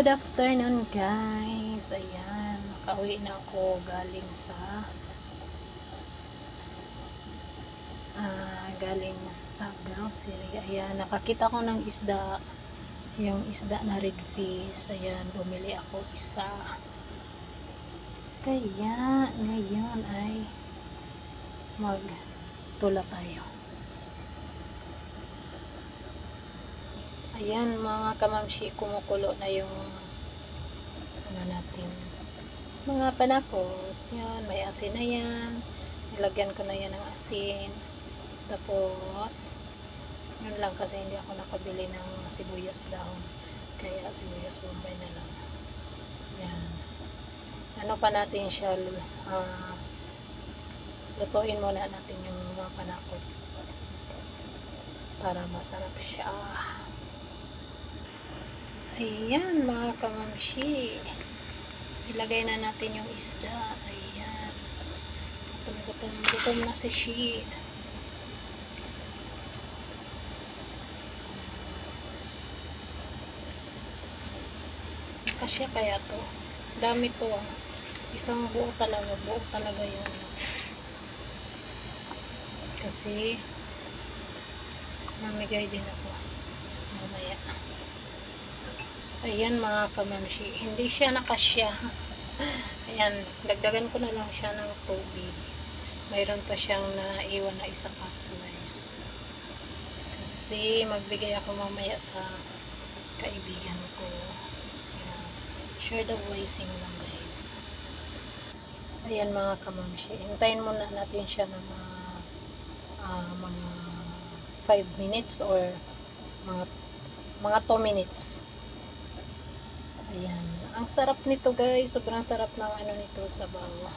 Good afternoon guys. Ayan, nakauwi na ako galing sa grocery. Ayan, nakakita ko ng isda, yung isda na red fish. Ayan, bumili ako isa. Kaya ngayon ay magtula tayo. Ayan mga kamamshi, kumukulo na yung natin, mga panakot. Yan, may asin na yan. Nilagyan ko na yan ng asin. Tapos yun lang, kasi hindi ako nakabili ng sibuyas dahon, kaya sibuyas bombay na lang. Yan, ano pa natin siya, lutuin muna natin yung mga panakot para masarap siya. Ayan mga kamamshi, ilagay na natin yung isda. Ayan, gutom na si Shi. Kasya kaya to, dami to isang buo talaga yun, kasi mamigay din ako mamaya. Ayan mga kamamshi, hindi siya nakasya. Ayan, dagdagan ko na lang siya ng tubig. Mayroon pa siyang naiwan na isang slice, kasi magbigay ako mamaya sa kaibigan ko. Ayan, share the blessing lang guys. Ayan mga kamamshi, hintayin muna natin siya ng mga 5 minutes or mga 2 minutes. Ayan, ang sarap nito guys, sobrang sarap ng nito, sabaw.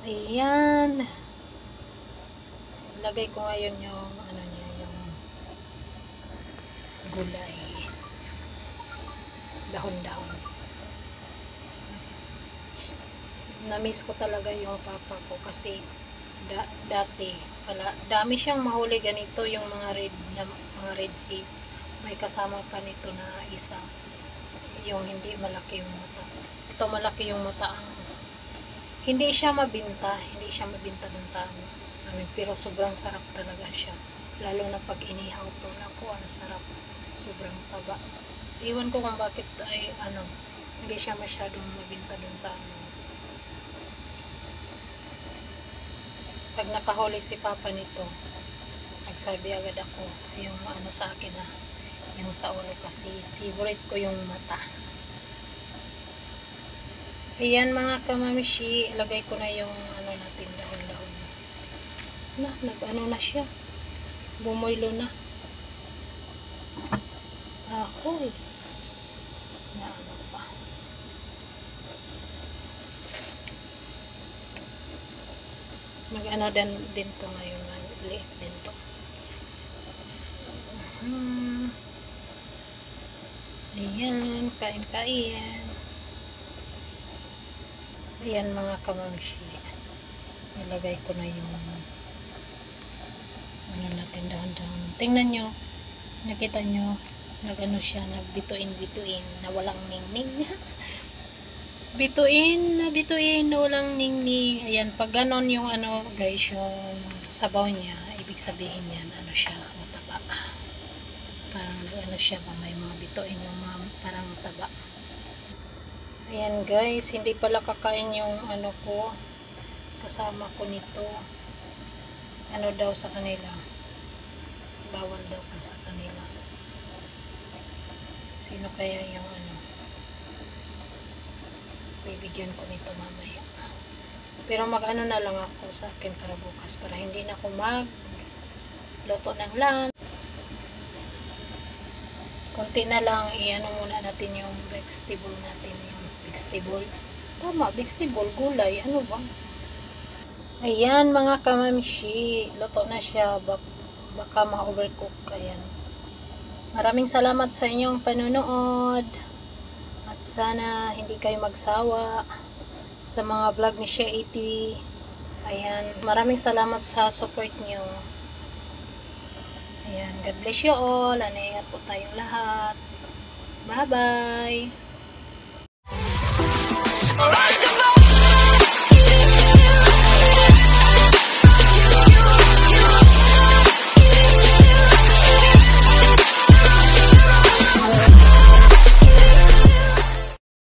Ayan, ilagay ko ngayon yung yung gulay, dahon-dahon. Na-miss ko talaga yung papa ko, kasi dati dami siyang mahuli ganito, yung mga red fish. May kasama pa nito na isa, yung hindi malaki yung mata. Ito malaki yung mata. Hindi siya mabinta dun sa amin, pero sobrang sarap talaga siya, lalo na pag inihaw to. Naku, ang sarap, sobrang taba. Iwan ko kung bakit ay hindi siya masyadong mabinta dun sa amin. Pag nakahuli si papa nito, nagsabi agad ako yung sa akin yung sa ulo, kasi favorite ko yung mata. Ayan mga kamamshi, ilagay ko na yung natin, dahon-dahon na, na siya, bumoylo na. Ahoy na pa. Din to ngayon, liit din to. Ayan, kain. Ayan mga kamamshi, nilagay ko na yung natin, dahan-dahan. Tingnan nyo, nakita nyo, siya, nagbituin na walang ningning. bituin na walang ningning. Ayan, pag ganon yung guys, yung sabaw niya, ibig sabihin yan, siya, mataba. Parang siya pa, may mga bituin yung parang mataba. Ayan guys, hindi pala kakain yung ko, kasama ko nito. Daw sa kanila, bawal daw pa sa kanila. Sino kaya yung bibigyan ko nito mamaya. Pero na lang ako sa akin para bukas, para hindi na ako magluto ng lunch. Konti na lang, muna natin yung vegetable natin, vegetable, gulay, ba? Ayan mga kamamshi, luto na siya, baka ma-overcook. Ayan, maraming salamat sa inyong panunood, at sana hindi kayo magsawa sa mga vlog ni Shea TV. Ayan, maraming salamat sa support nyo. Ayan, God bless you all. Ingat po tayong lahat. Bye-bye.